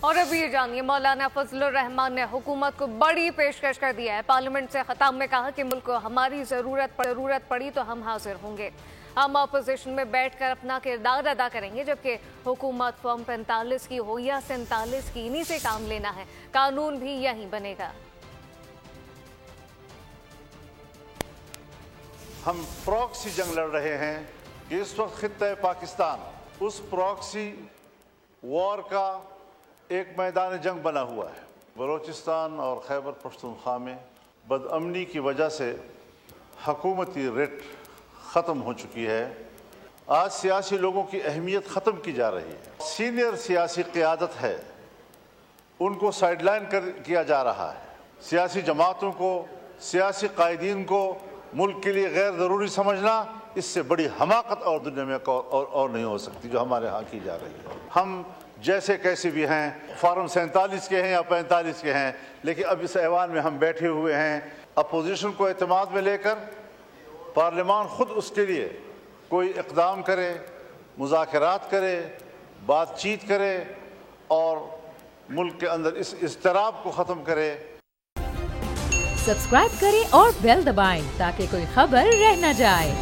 اور اب یہ جانیے مولانا فضل الرحمان نے حکومت کو بڑی پیشکش کر دیا ہے۔ پارلیمنٹ سے خطاب میں کہا کہ ملک کو ہماری ضرورت پڑی تو ہم حاضر ہوں گے، ہم اپوزیشن میں بیٹھ کر اپنا کردار ادا کریں گے، جبکہ حکومت فارم 45 کی ہو یا 47 کی، انہی سے کام لینا ہے، قانون بھی یہیں بنے گا۔ ہم پراکسی جنگ لڑ رہے ہیں کہ اس وقت خطہ پاکستان اس پراکسی وار کا ایک میدان جنگ بنا ہوا ہے۔ بلوچستان اور خیبر پختونخوا میں بدامنی کی وجہ سے حکومتی ریٹ ختم ہو چکی ہے۔ آج سیاسی لوگوں کی اہمیت ختم کی جا رہی ہے۔ سینئر سیاسی قیادت ہے، ان کو سائیڈ لائن کیا جا رہا ہے۔ سیاسی جماعتوں کو، سیاسی قائدین کو ملک کے لیے غیر ضروری سمجھنا، اس سے بڑی حماقت اور دنیا میں اور نہیں ہو سکتی جو ہمارے ہاں کی جا رہی ہے۔ ہم جیسے کیسے بھی ہیں، فارم 47 کے ہیں یا 45 کے ہیں، لیکن اب اس ایوان میں ہم بیٹھے ہوئے ہیں اپوزیشن کو اعتماد میں لے کر، پارلیمان خود اس کے لیے کوئی اقدام کرے، مذاکرات کرے، بات چیت کرے اور ملک کے اندر اس اضطراب کو ختم کرے۔ سبسکرائب کریں اور بیل دبائیں تاکہ کوئی خبر رہ نہ جائے۔